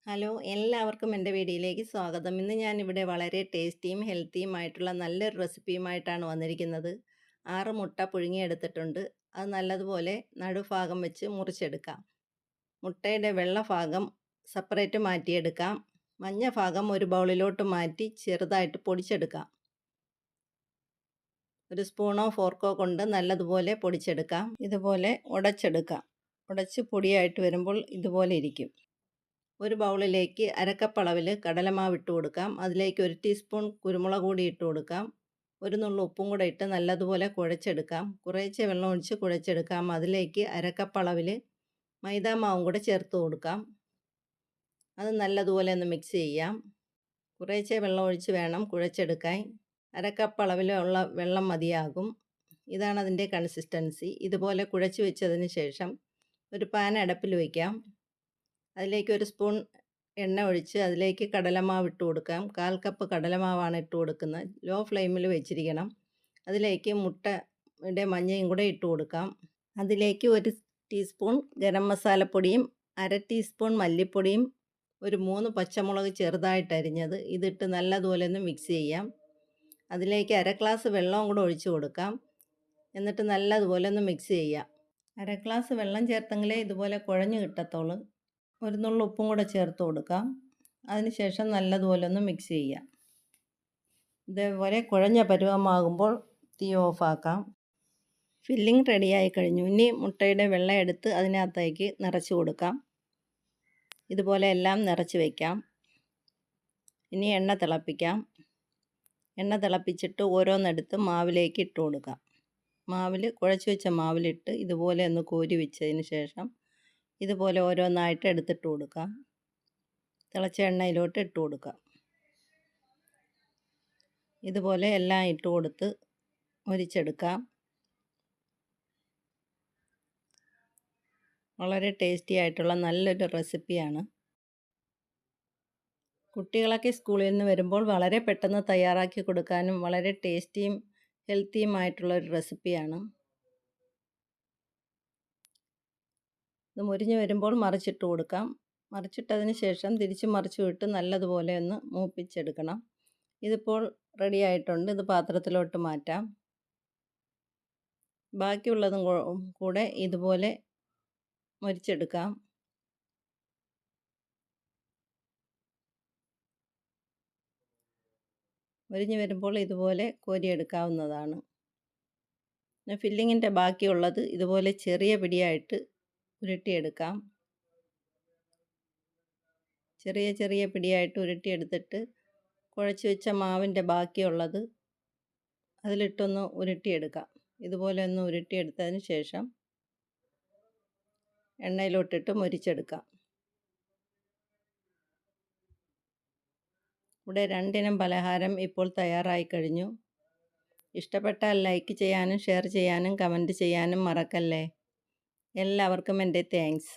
Hello, എല്ലാവർക്കും എൻ്റെ വീഡിയോയിലേക്ക് സ്വാഗതം. ഇന്ന് ഞാനിവിടെ വളരെ ടേസ്റ്റിയും ഹെൽത്തിയുമായിട്ടുള്ള നല്ലൊരു റെസിപ്പിയുമായിട്ടാണ് വന്നിരിക്കുന്നത്. 6 മുട്ട പുഴുങ്ങിയെടുത്തിട്ടുണ്ട്. അത് നല്ലതുപോലെ നടുഭാഗം വെച്ച് മുറിച്ചെടുക്കാം. മുട്ടയുടെ വെള്ള ഭാഗം സെപ്പറേറ്റ് മാറ്റിയെടുക്കാം. മഞ്ഞ ഭാഗം ഒരു ബൗളിലോട്ട് മാറ്റി ചെറുതായിട്ട് പൊടിച്ചെടുക്കാം. ഒരു സ്പൂണോ ഫോർക്കോ കൊണ്ട് നല്ലതുപോലെ പൊടിച്ചെടുക്കാം. ഇതുപോലെ ഉടച്ചെടുക്കാം. ഉടച്ച് പൊടിയായിട്ട് വരുമ്പോൾ ഇതുപോലെ ഇരിക്കും. ഒരു ബൗളിലേക്ക് അരക്കപ്പ് അളവിൽ കടലമാവ് ഇട്ട് കൊടുക്കാം. അതിലേക്ക് 1 ടീസ്പൂൺ കുരുമുളക് പൊടി ഇട്ട് കൊടുക്കാം. ഒരു നുള്ളു ഉപ്പും കൂടെ ഇട്ട് നല്ലതുപോലെ കുഴച്ചെടുക്കാം. കുറേശ്ശെ വെള്ളം ഒഴിച്ച് കുഴച്ചെടുക്കാം. അതിലേക്ക് അരക്കപ്പ് അളവിൽ മൈദാമാവും കൂടെ ചേർത്ത് കൊടുക്കാം. അത് നല്ലതുപോലെ ഒന്ന് മിക്സ് ചെയ്യാം. കുറേശ്ശെ വെള്ളം ഒഴിച്ച് വേണം കുഴച്ചെടുക്കാൻ. അരക്കപ്പ് അളവിലുള്ള വെള്ളം മതിയാകും. ഇതാണ് അതിൻ്റെ കൺസിസ്റ്റൻസി. ഇതുപോലെ കുഴച്ച് വെച്ചതിന് ശേഷം ഒരു പാൻ അടുപ്പിൽ വയ്ക്കാം. അതിലേക്ക് 1 സ്പൂൺ എണ്ണ ഒഴിച്ച് അതിലേക്ക് കടലമാവ് ഇട്ട് കൊടുക്കാം. 1/4 കപ്പ് കടലമാവാണ് ഇട്ട് കൊടുക്കുന്നത്. ലോ ഫ്ലെയിമിൽ വെച്ചിരിക്കണം. അതിലേക്ക് മുട്ടയുടെ മഞ്ഞയും കൂടെ ഇട്ട് കൊടുക്കാം. അതിലേക്ക് 1 ടീസ്പൂൺ ഗരം മസാലപ്പൊടിയും 1/2 ടീസ്പൂൺ മല്ലിപ്പൊടിയും 3 പച്ചമുളക് ചെറുതായിട്ട് അരിഞ്ഞത് ഇതിട്ട് നല്ലതുപോലെ ഒന്ന് മിക്സ് ചെയ്യാം. അതിലേക്ക് 1/2 ഗ്ലാസ് വെള്ളവും കൂടെ ഒഴിച്ച് കൊടുക്കാം. എന്നിട്ട് നല്ലതുപോലെ ഒന്ന് മിക്സ് ചെയ്യാം. 1/2 ഗ്ലാസ് വെള്ളം ചേർത്തെങ്കിലേ ഇതുപോലെ കുഴഞ്ഞ് കിട്ടത്തുള്ളൂ. ഒരു നുള്ളു ഉപ്പും കൂടെ ചേർത്ത് കൊടുക്കാം. അതിനുശേഷം നല്ലതുപോലെ ഒന്ന് മിക്സ് ചെയ്യാം. ഇതേപോലെ കുഴഞ്ഞ പരുവമാകുമ്പോൾ തീ ഓഫാക്കാം. ഫില്ലിംഗ് റെഡിയായി കഴിഞ്ഞു. ഇനി മുട്ടയുടെ വെള്ള എടുത്ത് അതിനകത്തേക്ക് നിറച്ച് കൊടുക്കാം. ഇതുപോലെ എല്ലാം നിറച്ച് വയ്ക്കാം. ഇനി എണ്ണ തിളപ്പിക്കാം. എണ്ണ തിളപ്പിച്ചിട്ട് ഓരോന്നെടുത്ത് മാവിലേക്ക് ഇട്ട് കൊടുക്കാം. കുഴച്ച് വെച്ച മാവിലിട്ട് ഇതുപോലെ ഒന്ന് കോരി വെച്ചതിന് ശേഷം ഇതുപോലെ ഓരോന്നായിട്ട് എടുത്തിട്ട് കൊടുക്കാം. തിളച്ച എണ്ണയിലോട്ട് ഇട്ട് കൊടുക്കാം. ഇതുപോലെ എല്ലാം ഇട്ട് കൊടുത്ത് മൊരിച്ചെടുക്കാം. വളരെ ടേസ്റ്റി ആയിട്ടുള്ള നല്ലൊരു റെസിപ്പിയാണ്. കുട്ടികളൊക്കെ സ്കൂളിൽ നിന്ന് വരുമ്പോൾ വളരെ പെട്ടെന്ന് തയ്യാറാക്കി കൊടുക്കാനും വളരെ ടേസ്റ്റിയും ഹെൽത്തിയുമായിട്ടുള്ളൊരു റെസിപ്പിയാണ്. ഇത് മൊരിഞ്ഞ് വരുമ്പോൾ മറിച്ചിട്ട് കൊടുക്കാം. മറിച്ചിട്ടതിന് ശേഷം തിരിച്ച് മറിച്ച് വിട്ട് നല്ലതുപോലെ ഒന്ന് മൂപ്പിച്ചെടുക്കണം. ഇതിപ്പോൾ റെഡി ആയിട്ടുണ്ട്. ഇത് പാത്രത്തിലോട്ട് മാറ്റാം. ബാക്കിയുള്ളതും കൂടെ ഇതുപോലെ മൊരിച്ചെടുക്കാം. മൊരിഞ്ഞ് വരുമ്പോൾ ഇതുപോലെ കോരിയെടുക്കാവുന്നതാണ്. പിന്നെ ഫില്ലിങ്ങിൻ്റെ ബാക്കിയുള്ളത് ഇതുപോലെ ചെറിയ പിടിയായിട്ട് ഉരുട്ടിയെടുക്കാം. ചെറിയ ചെറിയ പിടിയായിട്ട് ഉരുട്ടിയെടുത്തിട്ട് കുഴച്ച് വെച്ച മാവിൻ്റെ ബാക്കിയുള്ളത് അതിലിട്ടൊന്ന് ഉരുട്ടിയെടുക്കാം. ഇതുപോലെ ഒന്ന് ഉരുട്ടിയെടുത്തതിന് ശേഷം എണ്ണയിലോട്ടിട്ട് മൊരിച്ചെടുക്കാം. ഇവിടെ 2 ഇനം പലഹാരം ഇപ്പോൾ തയ്യാറായി കഴിഞ്ഞു. ഇഷ്ടപ്പെട്ടാൽ ലൈക്ക് ചെയ്യാനും ഷെയർ ചെയ്യാനും കമൻറ്റ് ചെയ്യാനും മറക്കല്ലേ. എല്ലാവർക്കും എൻ്റെ താങ്ക്സ്.